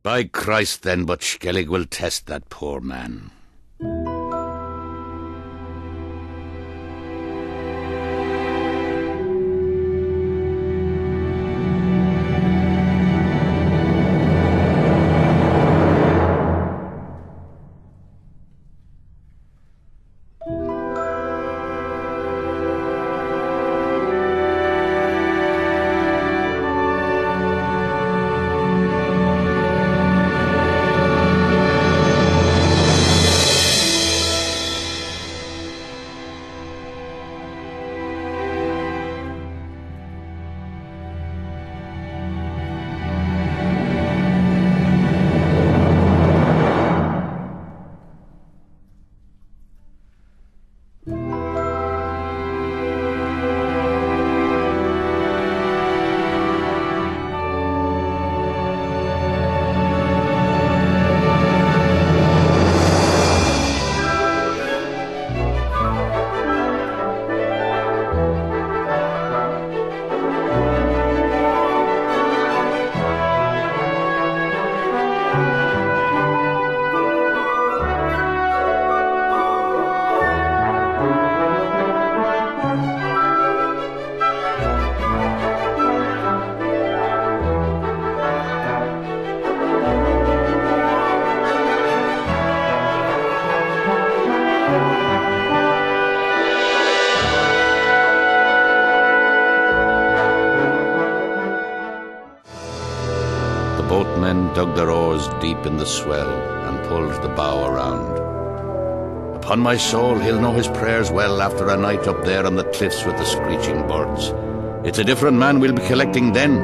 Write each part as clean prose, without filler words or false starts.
By Christ, then, but Skellig will test that poor man. The boatmen dug their oars deep in the swell and pulled the bow around. Upon my soul, he'll know his prayers well after a night up there on the cliffs with the screeching birds. It's a different man we'll be collecting then.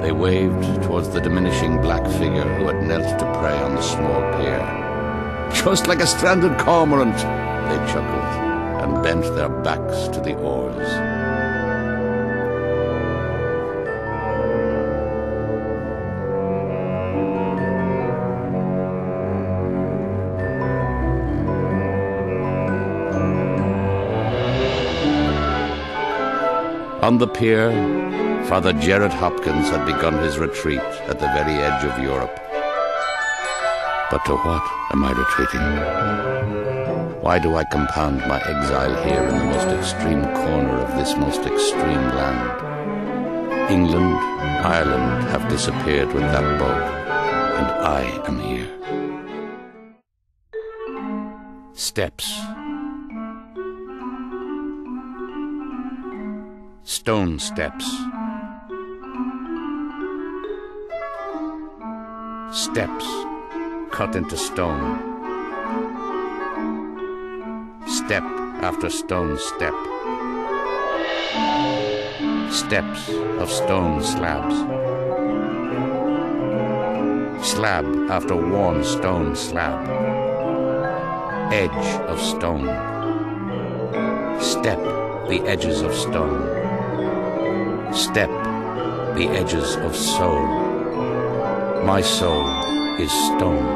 They waved towards the diminishing black figure who had knelt to pray on the small pier. Just like a stranded cormorant, they chuckled and bent their backs to the oars. On the pier, Father Gerard Hopkins had begun his retreat at the very edge of Europe. But to what am I retreating? Why do I compound my exile here in the most extreme corner of this most extreme land? England, Ireland have disappeared with that boat, and I am here. Steps. Stone steps. Steps cut into stone. Step after stone step. Steps of stone slabs. Slab after worn stone slab. Edge of stone. Step the edges of stone. Step the edges of soul. My soul is stone,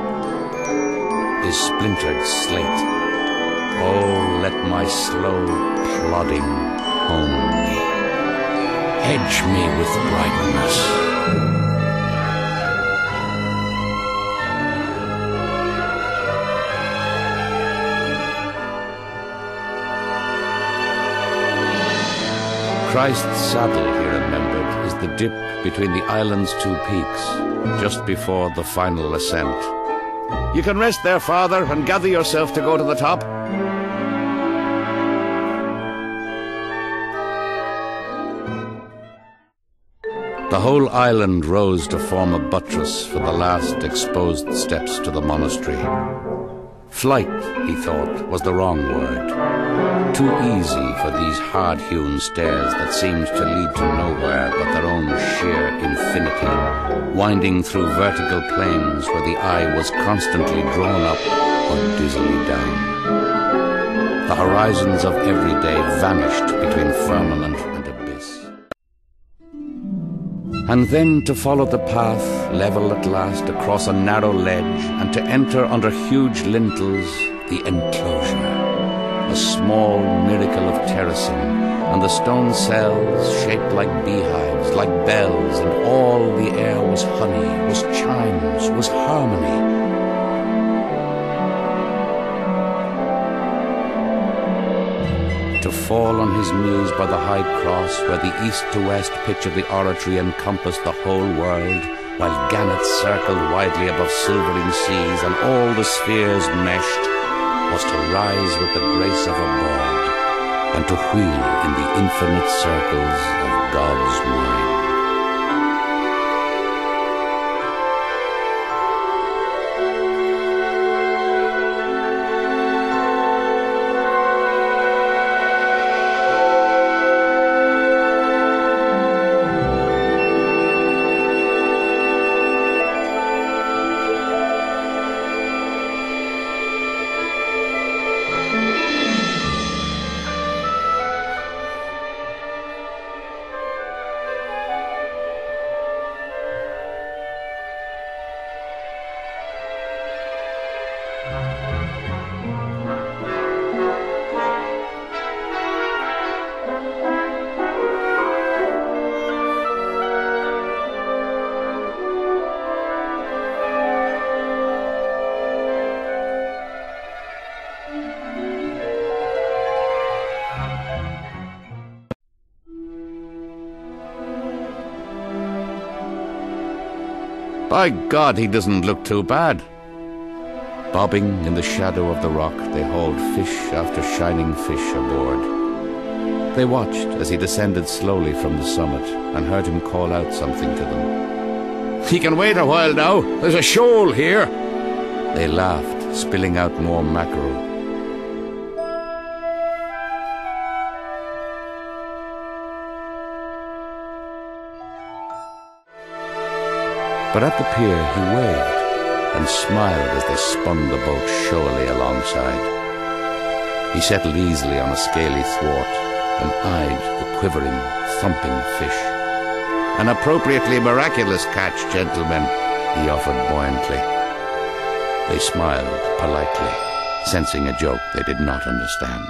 is splintered slate. Oh, let my slow plodding hone me. Edge me with brightness. Christ's saddle, he remembered, is the dip between the island's two peaks, just before the final ascent. You can rest there, Father, and gather yourself to go to the top. The whole island rose to form a buttress for the last exposed steps to the monastery. Flight, he thought, was the wrong word. Too easy for these hard-hewn stairs that seemed to lead to nowhere but their own sheer infinity, winding through vertical planes where the eye was constantly drawn up or dizzily down. The horizons of every day vanished between firmament and abyss. And then to follow the path, level at last across a narrow ledge, and to enter under huge lintels the enclosure, a small miracle of terracing, and the stone cells shaped like beehives, like bells, and all the air was honey, was chimes, was harmony. To fall on his knees by the high cross, where the east to west pitch of the oratory encompassed the whole world, while gannets circled widely above silvering seas, and all the spheres meshed, was to rise with the grace of a bird, and to wheel in the infinite circles of God's mind. By God, he doesn't look too bad. Bobbing in the shadow of the rock, they hauled fish after shining fish aboard. They watched as he descended slowly from the summit and heard him call out something to them. "He can wait a while now. There's a shoal here." They laughed, spilling out more mackerel. But at the pier he waved and smiled as they spun the boat showily alongside. He settled easily on a scaly thwart and eyed the quivering, thumping fish. "An appropriately miraculous catch, gentlemen," he offered buoyantly. They smiled politely, sensing a joke they did not understand.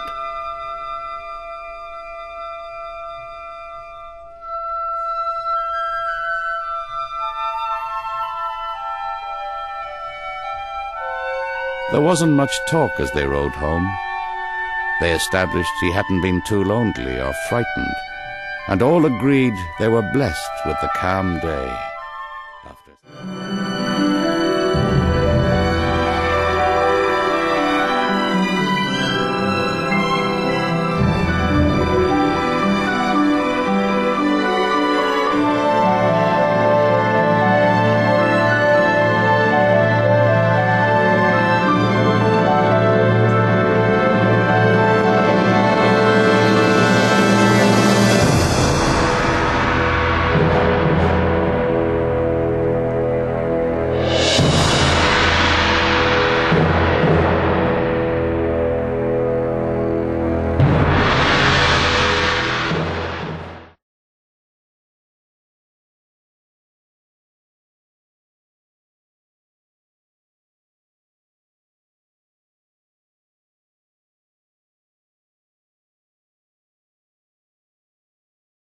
There wasn't much talk as they rode home. They established he hadn't been too lonely or frightened, and all agreed they were blessed with the calm day. After